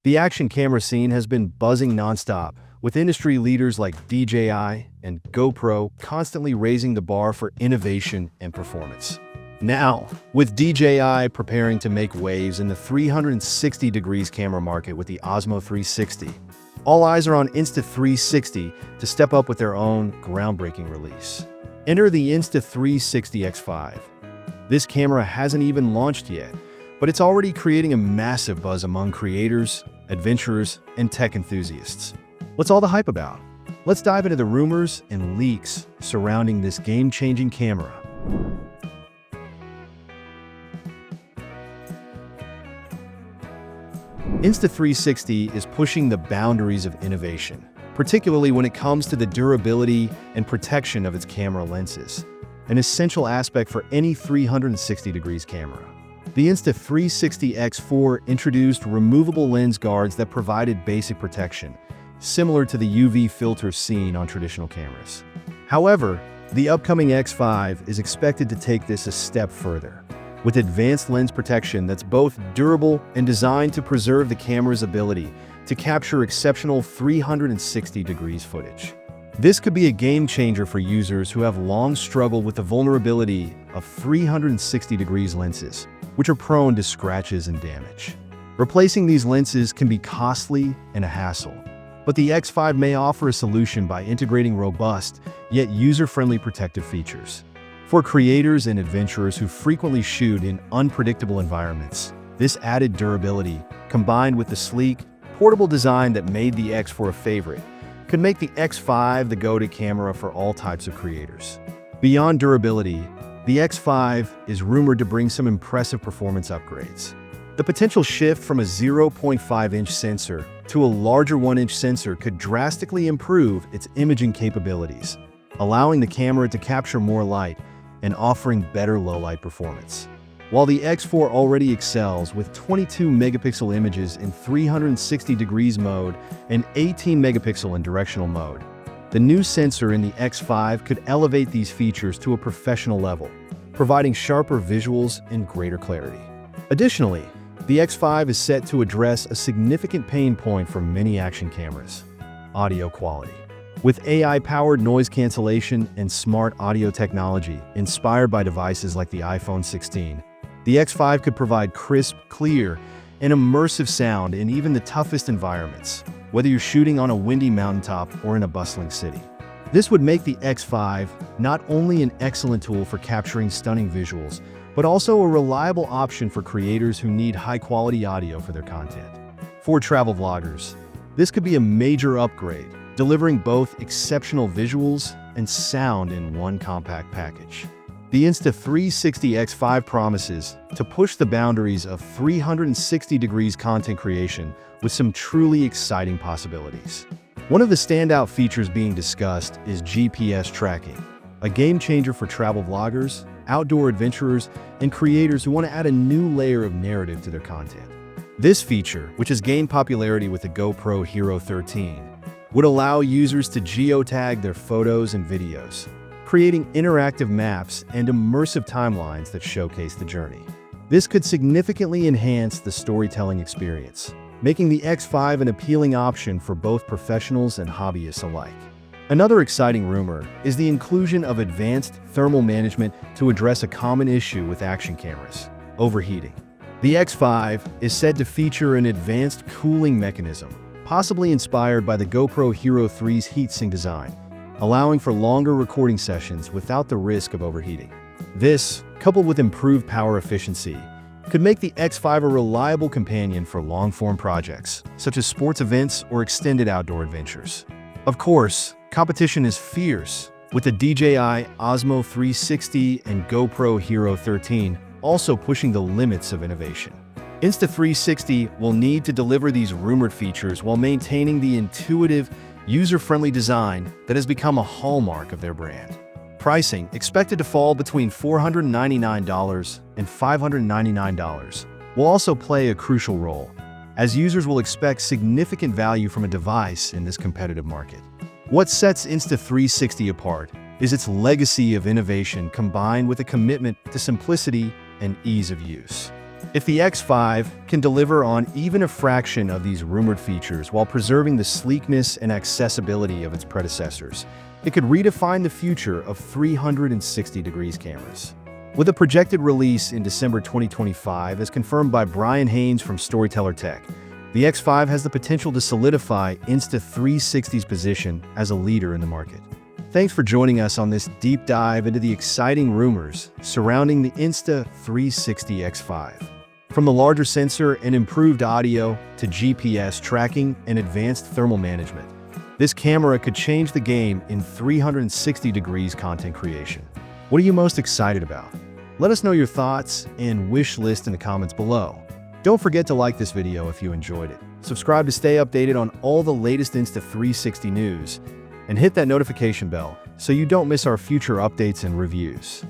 The action camera scene has been buzzing nonstop, with industry leaders like DJI and GoPro constantly raising the bar for innovation and performance. Now, with DJI preparing to make waves in the 360 degrees camera market with the Osmo 360, all eyes are on Insta360 to step up with their own groundbreaking release. Enter the Insta360 X5. This camera hasn't even launched yet, but it's already creating a massive buzz among creators, adventurers, and tech enthusiasts. What's all the hype about? Let's dive into the rumors and leaks surrounding this game-changing camera. Insta360 is pushing the boundaries of innovation, particularly when it comes to the durability and protection of its camera lenses, an essential aspect for any 360 degrees camera. The Insta360 X4 introduced removable lens guards that provided basic protection, similar to the UV filters seen on traditional cameras. However, the upcoming X5 is expected to take this a step further, with advanced lens protection that's both durable and designed to preserve the camera's ability to capture exceptional 360 degrees footage. This could be a game changer for users who have long struggled with the vulnerability of 360 degrees lenses, which are prone to scratches and damage. Replacing these lenses can be costly and a hassle, but the X5 may offer a solution by integrating robust, yet user-friendly protective features. For creators and adventurers who frequently shoot in unpredictable environments, this added durability, combined with the sleek, portable design that made the X4 a favorite, could make the X5 the go-to camera for all types of creators. Beyond durability, the X5 is rumored to bring some impressive performance upgrades. The potential shift from a 0.5-inch sensor to a larger 1-inch sensor could drastically improve its imaging capabilities, allowing the camera to capture more light and offering better low-light performance. While the X4 already excels with 22-megapixel images in 360 degrees mode and 18-megapixel in directional mode, the new sensor in the X5 could elevate these features to a professional level, providing sharper visuals and greater clarity. Additionally, the X5 is set to address a significant pain point for many action cameras: audio quality. With AI-powered noise cancellation and smart audio technology inspired by devices like the iPhone 16, the X5 could provide crisp, clear, and immersive sound in even the toughest environments, whether you're shooting on a windy mountaintop or in a bustling city. This would make the X5 not only an excellent tool for capturing stunning visuals, but also a reliable option for creators who need high-quality audio for their content. For travel vloggers, this could be a major upgrade, delivering both exceptional visuals and sound in one compact package. The Insta360 X5 promises to push the boundaries of 360 degrees content creation with some truly exciting possibilities. One of the standout features being discussed is GPS tracking, a game changer for travel vloggers, outdoor adventurers, and creators who want to add a new layer of narrative to their content. This feature, which has gained popularity with the GoPro Hero 13, would allow users to geotag their photos and videos, creating interactive maps and immersive timelines that showcase the journey. This could significantly enhance the storytelling experience, making the X5 an appealing option for both professionals and hobbyists alike. Another exciting rumor is the inclusion of advanced thermal management to address a common issue with action cameras: overheating. The X5 is said to feature an advanced cooling mechanism, possibly inspired by the GoPro Hero 3's heatsink design, allowing for longer recording sessions without the risk of overheating. This, coupled with improved power efficiency, could make the X5 a reliable companion for long-form projects, such as sports events or extended outdoor adventures. Of course, competition is fierce, with the DJI Osmo 360 and GoPro Hero 13 also pushing the limits of innovation. Insta360 will need to deliver these rumored features while maintaining the intuitive, user-friendly design that has become a hallmark of their brand. Pricing expected to fall between $499 and $599 will also play a crucial role, as users will expect significant value from a device in this competitive market. What sets Insta360 apart is its legacy of innovation combined with a commitment to simplicity and ease of use. If the X5 can deliver on even a fraction of these rumored features while preserving the sleekness and accessibility of its predecessors, it could redefine the future of 360-degree cameras. With a projected release in December 2025, as confirmed by Brian Haynes from Storyteller Tech, the X5 has the potential to solidify Insta360's position as a leader in the market. Thanks for joining us on this deep dive into the exciting rumors surrounding the Insta360 X5. From the larger sensor and improved audio to GPS tracking and advanced thermal management, this camera could change the game in 360-degree content creation. What are you most excited about? Let us know your thoughts and wish list in the comments below. Don't forget to like this video if you enjoyed it. Subscribe to stay updated on all the latest Insta360 news, and hit that notification bell so you don't miss our future updates and reviews.